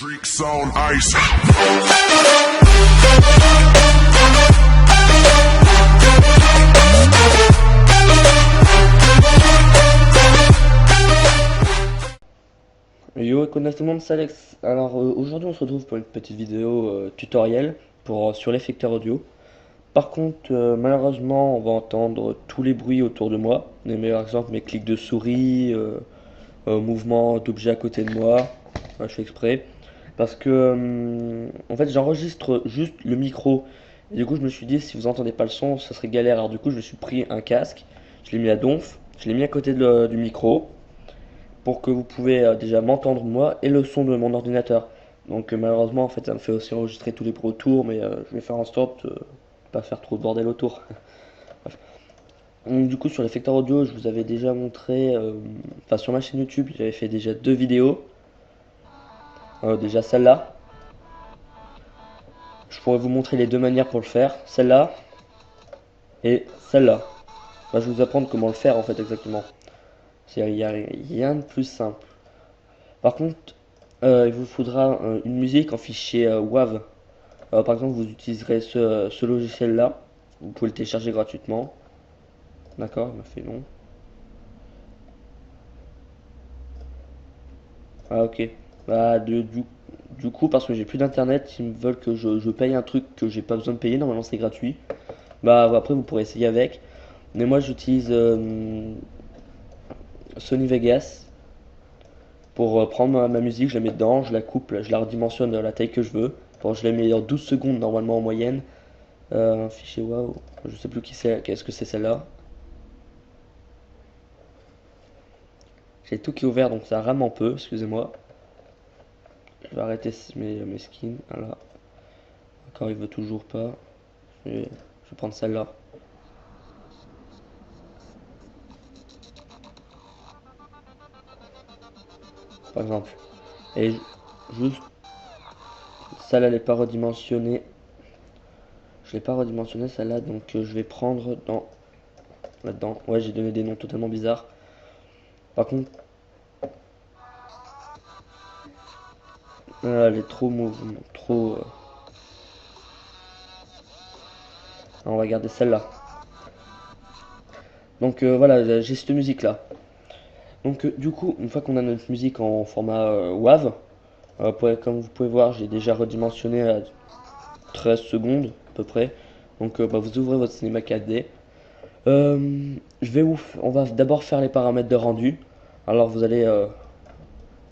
Drinks on ice. Yo, tout le monde, c'est Alex. Alors aujourd'hui on se retrouve pour une petite vidéo tutoriel sur l'effecteur audio. Par contre, malheureusement, on va entendre tous les bruits autour de moi. Les meilleurs exemples, mes clics de souris, mouvements d'objets à côté de moi. Enfin, je fais exprès. Parce que en fait j'enregistre juste le micro. Et du coup je me suis dit si vous entendez pas le son, ça serait galère. Alors du coup je me suis pris un casque, je l'ai mis à donf, je l'ai mis à côté du micro pour que vous pouvez déjà m'entendre moi et le son de mon ordinateur. Donc malheureusement en fait ça me fait aussi enregistrer tous les bruits autour, mais je vais faire en sorte de pas faire trop de bordel autour. Bref. Donc, du coup sur l'effecteur audio je vous avais déjà montré, enfin sur ma chaîne YouTube j'avais fait déjà deux vidéos. Déjà celle-là, je pourrais vous montrer les deux manières pour le faire, celle-là et celle-là. Bah, je vais vous apprendre comment le faire en fait exactement. Il n'y a rien de plus simple. Par contre, il vous faudra une musique en fichier WAV. Par exemple, vous utiliserez ce logiciel-là. Vous pouvez le télécharger gratuitement. D'accord, il m'a fait non. Ah ok. Bah, du coup, parce que j'ai plus d'internet, ils me veulent que je paye un truc que j'ai pas besoin de payer. Normalement, c'est gratuit. Bah après, vous pourrez essayer avec. Mais moi, j'utilise Sony Vegas pour prendre ma musique, je la mets dedans, je la coupe, je la redimensionne à la taille que je veux. Bon, je la mets en 12 secondes normalement en moyenne. Un fichier waouh, je sais plus qu'est-ce que c'est celle-là. J'ai tout qui est ouvert donc ça rame un peu, excusez-moi. Je vais arrêter mes skins. Voilà. Encore il veut toujours pas. Je vais prendre celle-là. Par exemple. Et juste celle-là elle n'est pas redimensionnée. Je l'ai pas redimensionnée celle-là donc je vais prendre dans là-dedans. Ouais, j'ai donné des noms totalement bizarres. Par contre, elle est trop mouvement, trop. On va garder celle-là. Donc voilà, j'ai cette musique là. Donc du coup, une fois qu'on a notre musique en format WAV, comme vous pouvez voir, j'ai déjà redimensionné à 13 secondes à peu près. Donc bah, vous ouvrez votre cinéma 4D. On va d'abord faire les paramètres de rendu. Alors vous allez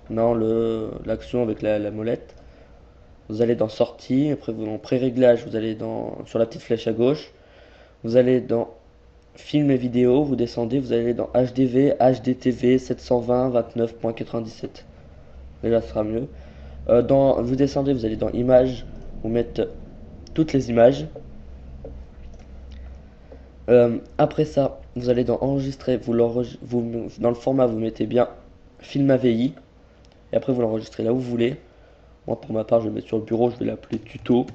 dans l'action avec la molette. Vous allez dans sortie, après vous dans pré-réglage, vous allez sur la petite flèche à gauche. Vous allez dans film et vidéo, vous descendez, vous allez dans HDV, HDTV 720 29.97. Et là, ce sera mieux. Vous descendez, vous allez dans images, vous mettez toutes les images. Après ça, vous allez dans enregistrer, dans le format, vous mettez bien film AVI. Et après, vous l'enregistrez là où vous voulez. Moi, pour ma part, je vais le mettre sur le bureau, je vais l'appeler tuto.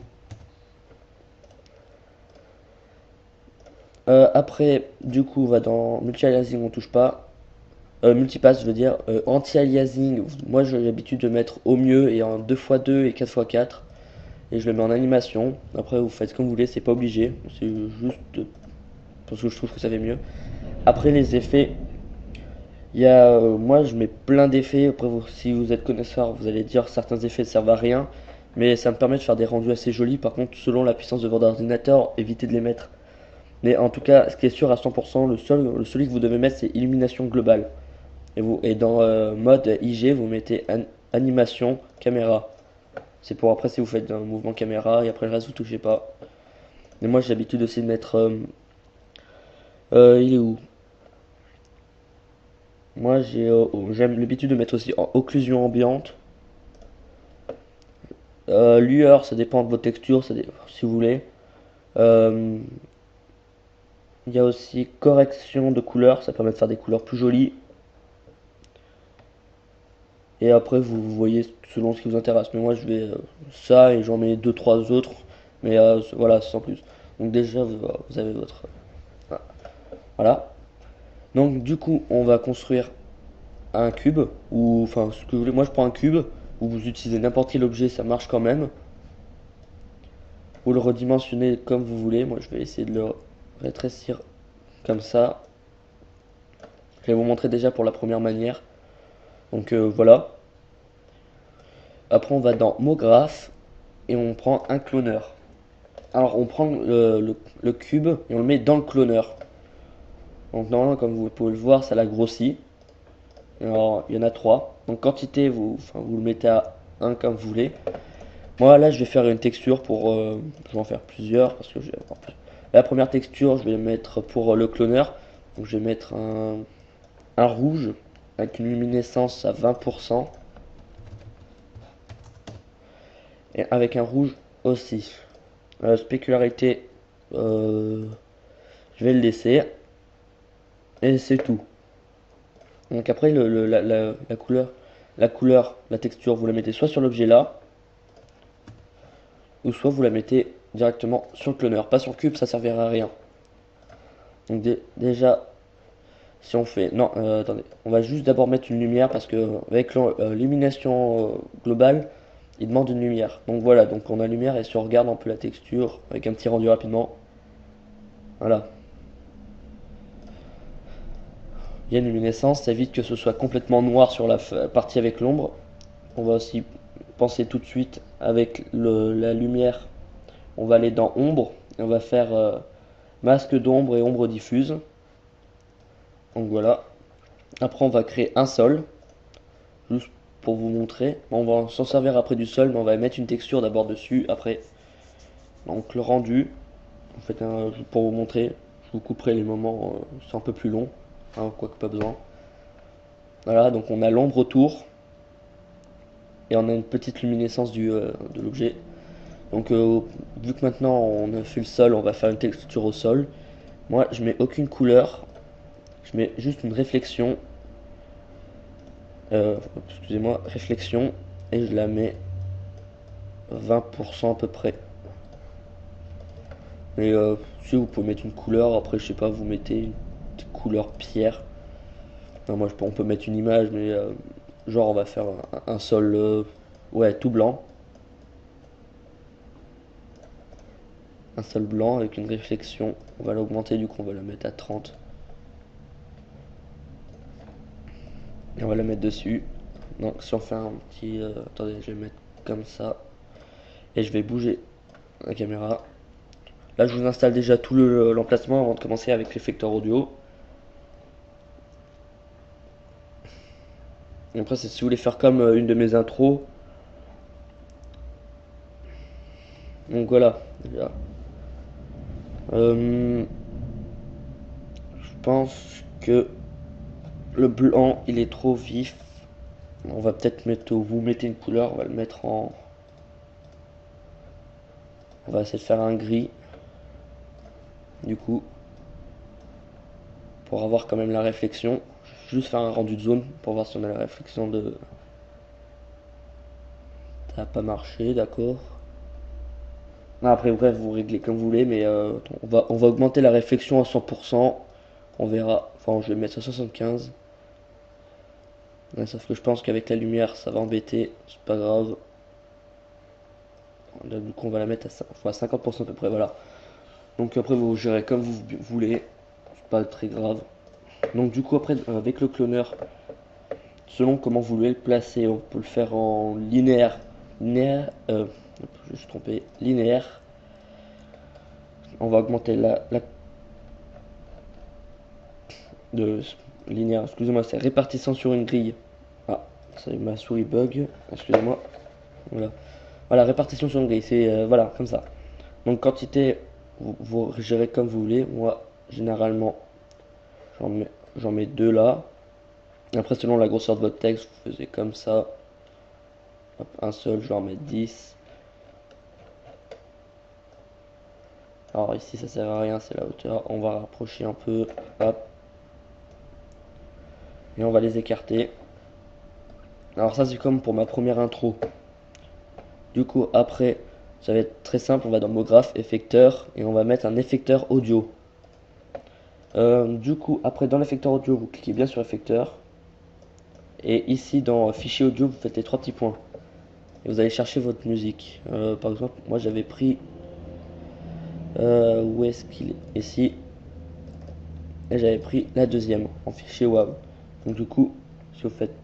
Après, du coup, on va dans multi-aliasing, on touche pas. Multipass, je veux dire. Anti-aliasing, moi j'ai l'habitude de mettre au mieux et en 2x2 et 4x4. Et je le mets en animation. Après, vous faites comme vous voulez, c'est pas obligé. C'est juste parce que je trouve que ça fait mieux. Après, les effets, moi je mets plein d'effets. Après, si vous êtes connaisseur, vous allez dire certains effets ne servent à rien. Mais ça me permet de faire des rendus assez jolis. Par contre, selon la puissance de votre ordinateur, évitez de les mettre. Mais en tout cas, ce qui est sûr à 100%, celui que vous devez mettre, c'est illumination globale. Et dans mode IG, vous mettez animation caméra. C'est pour après si vous faites un mouvement caméra et après le reste vous touchez pas. Mais moi j'ai l'habitude aussi de mettre. Il est où? Moi j'aime l'habitude de mettre aussi en occlusion ambiante. Lueur, ça dépend de votre texture, si vous voulez. Il y a aussi correction de couleurs, ça permet de faire des couleurs plus jolies. Et après vous voyez selon ce qui vous intéresse. Mais moi je vais ça et j'en mets 2-3 autres. Mais voilà, sans plus. Donc déjà vous avez votre. Voilà. Donc du coup on va construire un cube. Ou enfin ce que vous voulez. Moi je prends un cube. ou vous utilisez n'importe quel objet, ça marche quand même. Vous le redimensionnez comme vous voulez. Moi, je vais essayer de le rétrécir comme ça. Je vais vous montrer déjà pour la première manière. Donc voilà. Après, on va dans MoGraph et on prend un cloneur. Alors, on prend le cube et on le met dans le cloneur. Donc normalement, comme vous pouvez le voir, ça l'a grossi. Alors, il y en a 3. Donc quantité, vous le mettez à 1 comme vous voulez. Moi, là, je vais faire une texture pour... je vais en faire plusieurs parce que je vais avoir plus. La première texture, je vais mettre pour le cloneur. Donc je vais mettre un rouge avec une luminescence à 20%. Et avec un rouge aussi. Spécularité, je vais le laisser. Et c'est tout. Donc après, la texture, vous la mettez soit sur l'objet là, ou soit vous la mettez directement sur le cloneur. Pas sur le cube, ça servira à rien. Donc déjà, si on fait... Non, attendez. On va juste d'abord mettre une lumière parce que avec l'illumination globale, il demande une lumière. Donc voilà, donc on a lumière et si on regarde un peu la texture avec un petit rendu rapidement, voilà. Il y a une luminescence, ça évite que ce soit complètement noir sur la partie avec l'ombre. On va aussi penser tout de suite avec la lumière. On va aller dans ombre et on va faire masque d'ombre et ombre diffuse. Donc voilà. Après on va créer un sol, juste pour vous montrer. On va s'en servir après du sol, mais on va mettre une texture d'abord dessus après. Donc le rendu, en fait, pour vous montrer, je vous couperai les moments, c'est un peu plus long, hein, quoique pas besoin. Voilà, donc on a l'ombre autour et on a une petite luminescence de l'objet. Donc vu que maintenant on a fait le sol, on va faire une texture au sol. Moi je mets aucune couleur, je mets juste une réflexion, excusez-moi, réflexion, et je la mets 20% à peu près. Et si vous pouvez mettre une couleur, après je sais pas, vous mettez une couleur pierre. Non, moi on peut mettre une image, mais genre on va faire un sol ouais, tout blanc. Un sol blanc avec une réflexion. On va l'augmenter, du coup on va la mettre à 30. Et on va la mettre dessus. Donc si on fait un petit... attendez, je vais mettre comme ça. Et je vais bouger la caméra. Là je vous installe déjà tout l'emplacement avant de commencer avec l'effecteur audio. Et après si vous voulez faire comme une de mes intros. Donc voilà. Déjà. Je pense que le blanc il est trop vif. On va peut-être mettre, vous mettez une couleur, on va le mettre en... On va essayer de faire un gris. Du coup, pour avoir quand même la réflexion. Juste faire un rendu de zone pour voir si on a la réflexion de... Ça n'a pas marché, d'accord. Après, bref, vous réglez comme vous voulez, mais on va augmenter la réflexion à 100%. On verra. Enfin, je vais mettre à 75. Ouais, sauf que je pense qu'avec la lumière, ça va embêter. C'est pas grave. Là, du coup, on va la mettre à 50% à peu près, voilà. Donc après, vous gérez comme vous voulez. C'est pas très grave. Donc du coup, après, avec le cloneur, selon comment vous voulez le placer, on peut le faire en linéaire. Linéaire, je suis trompé, linéaire. On va augmenter la de linéaire, excusez-moi, c'est répartissant sur une grille. Ah, ça ma souris bug, excusez-moi. Voilà. Voilà, répartition sur une grille, c'est voilà, comme ça. Donc quantité, vous gérez comme vous voulez. Moi, généralement, j'en mets deux là. Après, selon la grosseur de votre texte, vous faisiez comme ça. Hop, un seul, je vais en mettre 10. Alors ici, ça sert à rien, c'est la hauteur. On va rapprocher un peu. Hop. Et on va les écarter. Alors ça, c'est comme pour ma première intro. Du coup, après, ça va être très simple. On va dans MoGraph, effecteur, et on va mettre un effecteur audio. Du coup, après, dans l'effecteur audio, vous cliquez bien sur effecteur. Et ici, dans fichier audio, vous faites les trois petits points. et vous allez chercher votre musique. Par exemple, moi j'avais pris, où est-ce qu'il est? Ici, et j'avais pris la deuxième en fichier WAV. Donc du coup, si vous faites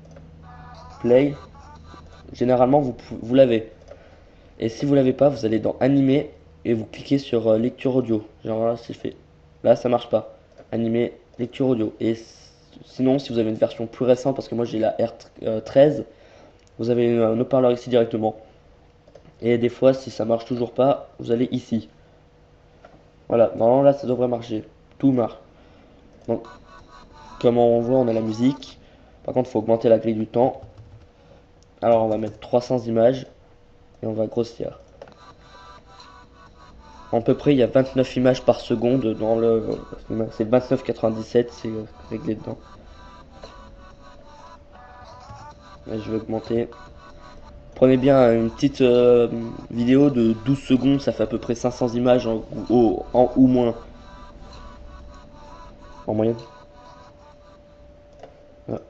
play, généralement vous l'avez. Et si vous l'avez pas, vous allez dans animer et vous cliquez sur lecture audio. Genre là, c'est fait. Là, ça marche pas. Animer, lecture audio. Et sinon, si vous avez une version plus récente, parce que moi j'ai la R13, vous avez un haut-parleur ici directement. Et des fois, si ça marche toujours pas, vous allez ici. Voilà, normalement là, ça devrait marcher. Tout marche. Donc, comme on voit, on a la musique. Par contre, il faut augmenter la grille du temps. Alors, on va mettre 300 images et on va grossir. À peu près, il y a 29 images par seconde dans le. C'est 29,97, c'est réglé dedans. Là, je vais augmenter. Prenez bien une petite vidéo de 12 secondes, ça fait à peu près 500 images en ou moins. En moyenne. Voilà.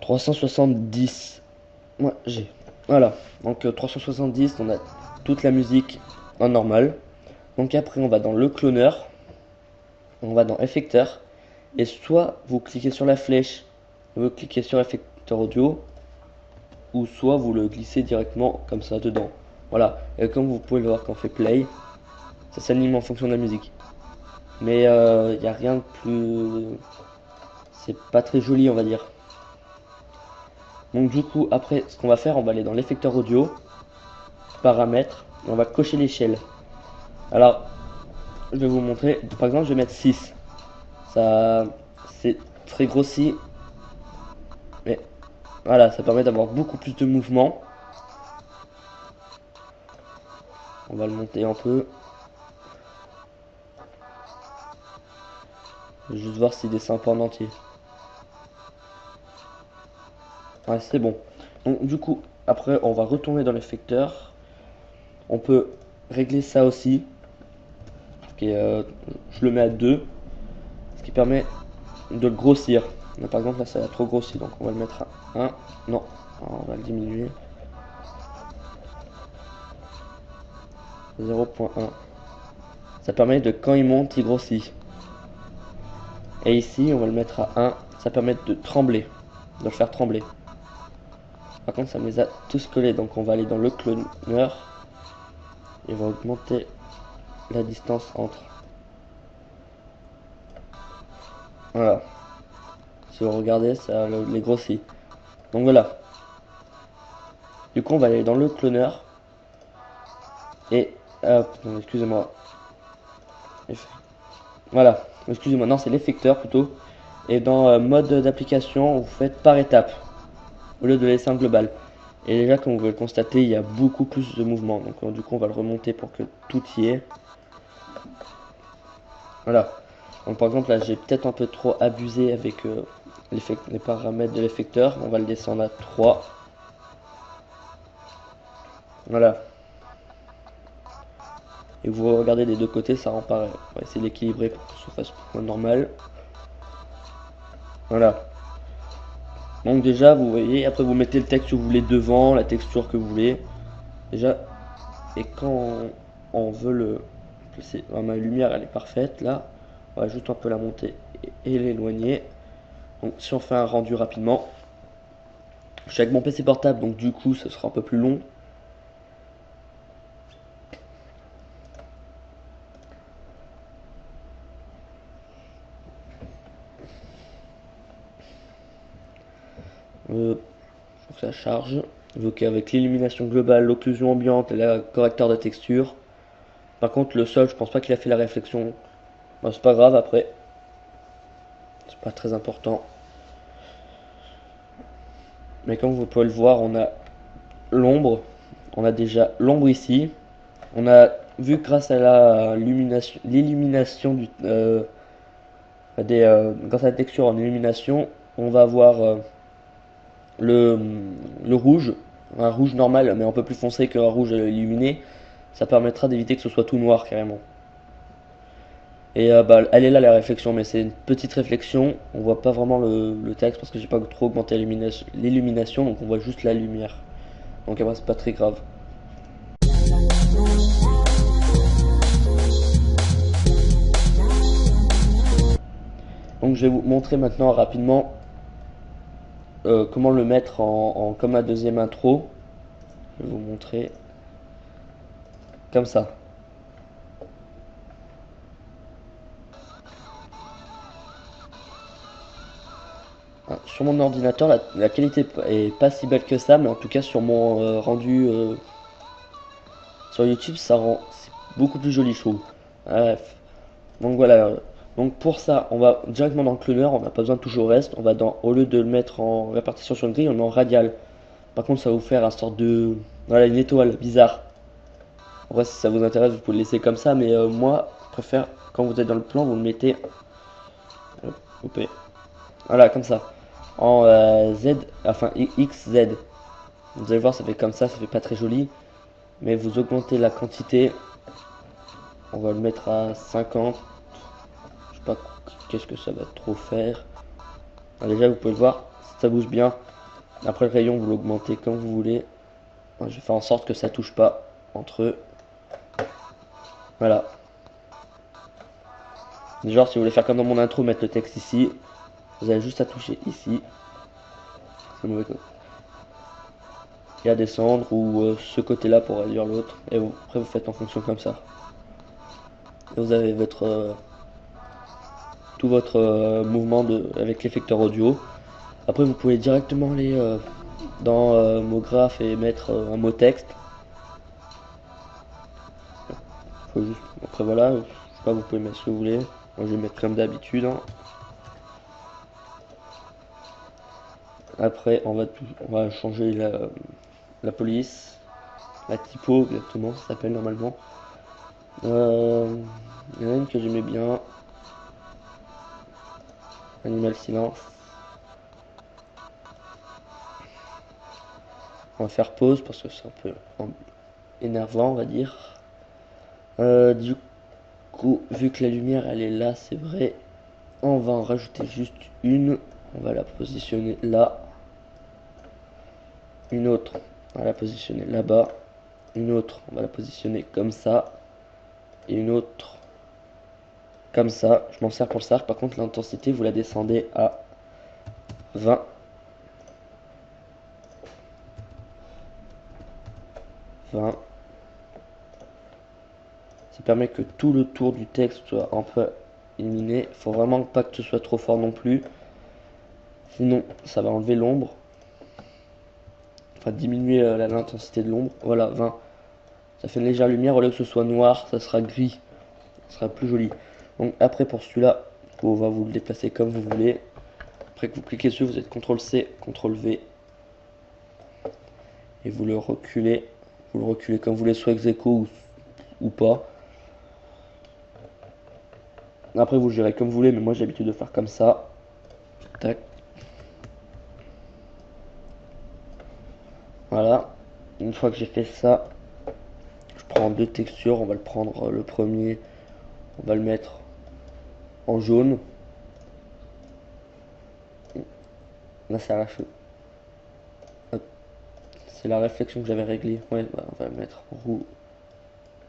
370. Ouais, j'ai. Voilà. Donc 370, on a toute la musique en normal. Donc après, on va dans le cloneur. On va dans effecteur. Et soit vous cliquez sur la flèche, vous cliquez sur effecteur audio, ou soit vous le glissez directement comme ça dedans. Voilà. Et comme vous pouvez le voir quand on fait play, ça s'anime en fonction de la musique. Mais il n'y a rien de plus. C'est pas très joli, on va dire. Donc du coup, après, ce qu'on va faire, on va aller dans l'effecteur audio, paramètres, et on va cocher l'échelle. Alors, je vais vous montrer. Par exemple, je vais mettre 6. Ça, c'est très grossi. Mais voilà, ça permet d'avoir beaucoup plus de mouvement. On va le monter un peu. Je vais juste voir s'il descend pas en entier. Ouais, c'est bon. Donc du coup, après, on va retourner dans l'effecteur. On peut régler ça aussi. Je le mets à 2. Ce qui permet de le grossir. Là, par exemple, là, ça a trop grossi. Donc on va le mettre à 1. Non, alors, on va le diminuer. 0.1. Ça permet de, quand il monte, il grossit. Et ici, on va le mettre à 1. Ça permet de trembler. De le faire trembler. Par contre, ça me les a tous collés. Donc on va aller dans le cloneur. Et on va augmenter la distance entre. Voilà. Si vous regardez, ça les grossit. Donc voilà. Du coup, on va aller dans le cloneur. Et hop, excusez-moi. Voilà, excusez-moi, non, c'est l'effecteur plutôt. Et dans mode d'application, vous faites par étape au lieu de laisser un global. Et déjà, comme vous pouvez le constater, il y a beaucoup plus de mouvement. Donc du coup, on va le remonter pour que tout y est. Voilà. Donc par exemple, là, j'ai peut-être un peu trop abusé avec les paramètres de l'effecteur. On va le descendre à 3. Voilà. Et vous regardez des deux côtés, ça rend pareil. On va essayer d'équilibrer pour que ce fasse normal. Voilà. Donc déjà, vous voyez, après vous mettez le texte que vous voulez devant, la texture que vous voulez. Déjà, et quand on veut le... ma lumière, elle est parfaite, là. On va juste un peu la monter et l'éloigner. Donc si on fait un rendu rapidement. Je suis avec mon PC portable, donc du coup, ce sera un peu plus long. Faut que ça charge. Donc avec l'illumination globale, l'occlusion ambiante et le correcteur de texture. Par contre, le sol, je pense pas qu'il a fait la réflexion. Bon, c'est pas grave après. C'est pas très important. Mais comme vous pouvez le voir, on a l'ombre. On a déjà l'ombre ici. On a vu que grâce à l'illumination grâce à la texture en illumination, on va avoir le, le rouge, un rouge normal mais un peu plus foncé qu'un rouge illuminé. Ça permettra d'éviter que ce soit tout noir carrément. Et bah, elle est là la réflexion, mais c'est une petite réflexion. On voit pas vraiment le texte parce que j'ai pas trop augmenté l'illumination, donc on voit juste la lumière. Donc après c'est pas très grave. Donc je vais vous montrer maintenant rapidement comment le mettre comme la deuxième intro. Je vais vous montrer comme ça. Sur mon ordinateur, la qualité est pas si belle que ça, mais en tout cas sur mon rendu sur YouTube, c'est beaucoup plus joli, je trouve. Bref. Donc voilà. Donc pour ça, on va directement dans le cloner, on n'a pas besoin de toucher au reste. On va au lieu de le mettre en répartition sur une grille, on le met en radial. Par contre, ça va vous faire un sorte de, voilà, une étoile bizarre. En vrai, si ça vous intéresse, vous pouvez le laisser comme ça, mais moi, je préfère quand vous êtes dans le plan, vous le mettez, voilà, comme ça, en Z, enfin XZ. Vous allez voir, ça fait comme ça fait pas très joli, mais vous augmentez la quantité. On va le mettre à 50. Je sais pas qu'est-ce que ça va trop faire. Déjà, vous pouvez le voir, ça bouge bien. Après le rayon, vous l'augmentez comme vous voulez. Je vais faire en sorte que ça touche pas entre eux. Voilà. Genre, si vous voulez faire comme dans mon intro, mettre le texte ici, vous avez juste à toucher ici. C'est mauvais côté. Et à descendre, ou ce côté-là pour réduire l'autre. Et après, vous faites en fonction comme ça. Et vous avez tout votre mouvement avec l'effecteur audio. Après, vous pouvez directement aller dans mot graphe et mettre un mot texte. Après, voilà, je sais pas, vous pouvez mettre ce que vous voulez. Moi, je vais mettre comme d'habitude. Hein. Après, on va changer la police, la typo, exactement, ça s'appelle normalement. Il y en a une que j'aimais bien. Animal silence. On va faire pause parce que c'est un peu énervant, on va dire. Du coup, vu que la lumière elle est là, c'est vrai, on va en rajouter juste une. On va la positionner là. Une autre, on va la positionner là-bas. Une autre, on va la positionner comme ça. Et une autre comme ça. Je m'en sers pour le cercle. Par contre, l'intensité, vous la descendez à 20. 20. Ça permet que tout le tour du texte soit un peu illuminé. Faut vraiment pas que ce soit trop fort non plus. Sinon, ça va enlever l'ombre. Enfin, diminuer l'intensité de l'ombre. Voilà, 20. Ça fait une légère lumière. Au lieu que ce soit noir, ça sera gris. Ça sera plus joli. Donc après, pour celui-là, on va vous le déplacer comme vous voulez. Après que vous cliquez dessus, vous êtes CTRL-C, CTRL-V. Et vous le reculez. Vous le reculez comme vous voulez, soit ex aequo ou pas. Après, vous le gérez comme vous voulez, mais moi j'ai l'habitude de faire comme ça. Tac. Voilà. Une fois que j'ai fait ça, je prends deux textures. On va le prendre le premier. On va le mettre en jaune. Là, c'est c'est la réflexion que j'avais réglée. Ouais, bah, on va le mettre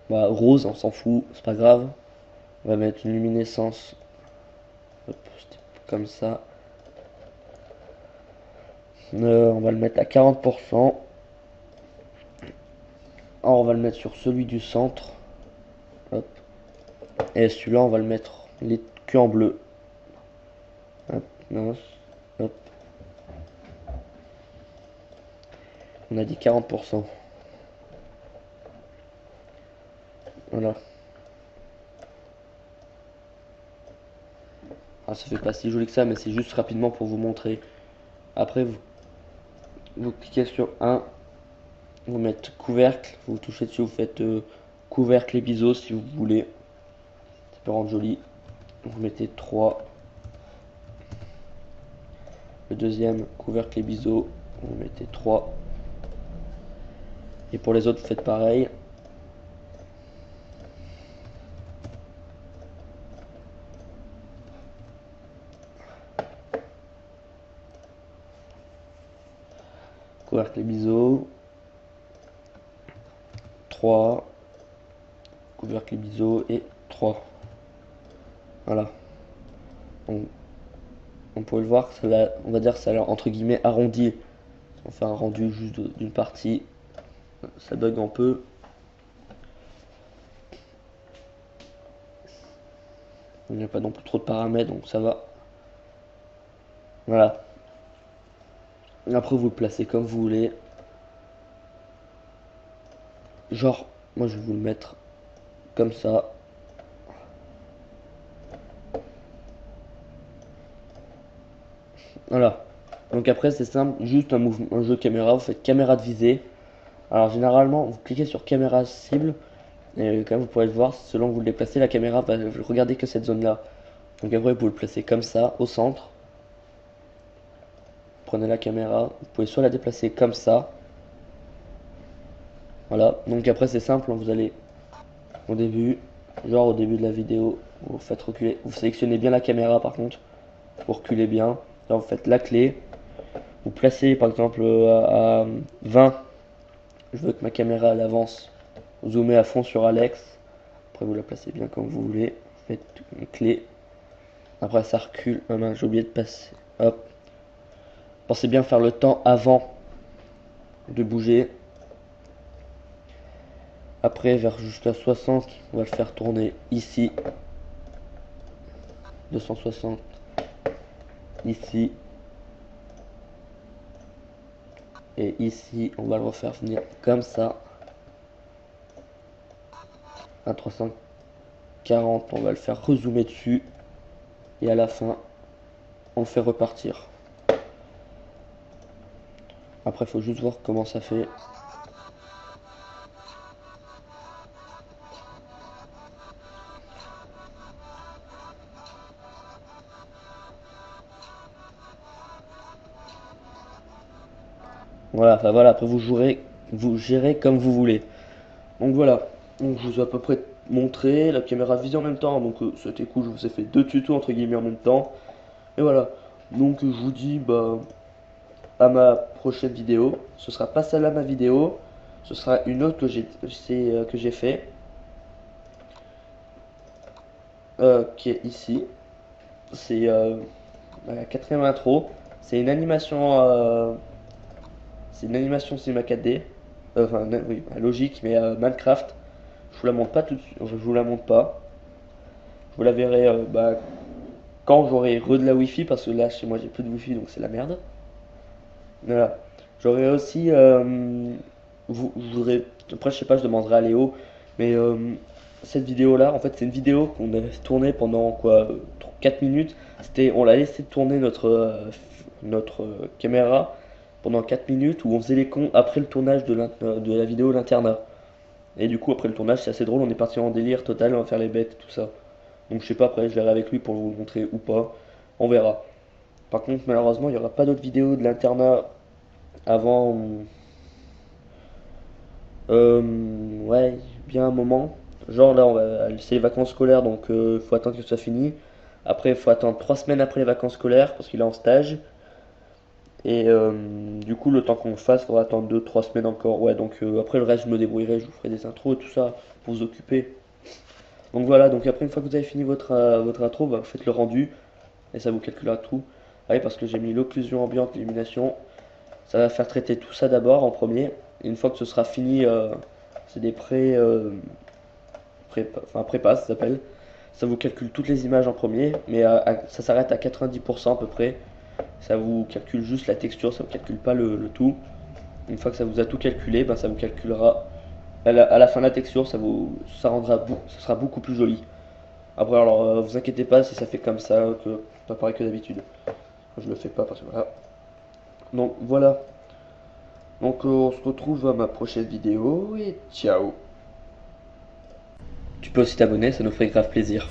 rose, on s'en fout, c'est pas grave. On va mettre une luminescence. Hop, comme ça. On va le mettre à 40%. Alors, on va le mettre sur celui du centre. Hop. Et celui-là, on va le mettre que en bleu. Hop, mince. Hop. On a dit 40%. Voilà. Ah, ça fait pas si joli que ça, mais c'est juste rapidement pour vous montrer. Après, vous cliquez sur un, vous mettez couvercle, vous touchez dessus, vous faites couvercle et biseau si vous voulez. Ça peut rendre joli. Vous mettez 3. Le deuxième, couvercle et biseau, vous mettez 3. Et pour les autres, vous faites pareil. couvercle biseau, 3, couvercle biseau et 3. Voilà. On peut le voir, on va dire que ça a entre guillemets arrondi. On fait un rendu juste d'une partie. Ça bug un peu. Il n'y a pas non plus trop de paramètres, donc ça va. Voilà. Après, vous le placez comme vous voulez. Genre, moi je vais vous le mettre comme ça. Voilà. Donc après, c'est simple, juste un jeu caméra. Vous faites caméra de visée. Alors généralement, vous cliquez sur caméra cible. Et comme vous pourrez le voir, selon que vous le déplacez, la caméra va regarder que cette zone-là. Donc après, vous le placez comme ça, au centre. Prenez la caméra, vous pouvez soit la déplacer comme ça. Voilà, donc après c'est simple, vous allez au début, genre au début de la vidéo, vous faites reculer, vous sélectionnez bien la caméra par contre, vous reculez bien. Là vous faites la clé, vous placez par exemple à 20, je veux que ma caméra elle avance, vous zoomez à fond sur Alex, après vous la placez bien comme vous voulez, vous faites une clé, après ça recule, j'ai oublié de passer, hop. Pensez bien faire le temps avant de bouger. Après, vers jusqu'à 60, on va le faire tourner ici. 260. Ici. Et ici, on va le refaire venir comme ça. À 340, on va le faire rezoomer dessus. Et à la fin, on le fait repartir. Après, il faut juste voir comment ça fait. Voilà, enfin voilà, après vous gérez comme vous voulez. Donc voilà, donc je vous ai à peu près montré la caméra visée en même temps, donc c'était cool, je vous ai fait deux tutos entre guillemets en même temps. Et voilà, donc je vous dis à ma prochaine vidéo. Ce sera pas celle-là ma vidéo, ce sera une autre que j'ai fait, qui est ici. C'est la quatrième intro. C'est une animation, cinéma 4D, enfin oui, logique, mais Minecraft. Je vous la montre pas tout de suite, je vous la montre pas. Vous la verrez quand j'aurai de la wifi parce que là chez moi j'ai plus de wifi donc c'est la merde. Voilà. J'aurais aussi, je voudrais, après je sais pas, je demanderai à Léo, mais cette vidéo là, en fait c'est une vidéo qu'on avait tournée pendant quoi, 4 minutes. On l'a laissé tourner notre caméra pendant 4 minutes où on faisait les cons après le tournage de la vidéo l'internat. Et du coup après le tournage c'est assez drôle, on est parti en délire total, on va faire les bêtes tout ça. Donc je sais pas, après je verrai avec lui pour vous montrer ou pas, on verra. Par contre malheureusement il n'y aura pas d'autres vidéos de l'internat avant, ouais, bien un moment. Genre là, c'est les vacances scolaires, donc faut attendre que ce soit fini. Après, il faut attendre 3 semaines après les vacances scolaires parce qu'il est en stage. Et du coup, le temps qu'on le fasse, il faudra attendre 2 3 semaines encore. Ouais, donc après le reste, je me débrouillerai, je vous ferai des intros et tout ça pour vous occuper. Donc voilà, donc après, une fois que vous avez fini votre intro, vous faites le rendu et ça vous calculera tout. Ah oui, parce que j'ai mis l'occlusion ambiante, l'illumination. Ça va faire traiter tout ça d'abord en premier. Et une fois que ce sera fini, c'est des prépas, ça s'appelle. Ça vous calcule toutes les images en premier, mais ça s'arrête à 90% à peu près. Ça vous calcule juste la texture, ça vous calcule pas le tout. Une fois que ça vous a tout calculé, ça vous calculera à la fin de la texture, ça sera beaucoup plus joli. Après, alors, vous inquiétez pas si ça fait comme ça, que pas pareil que d'habitude. Je le fais pas parce que voilà. Donc voilà. Donc on se retrouve à ma prochaine vidéo et ciao. Tu peux aussi t'abonner, ça nous ferait grave plaisir.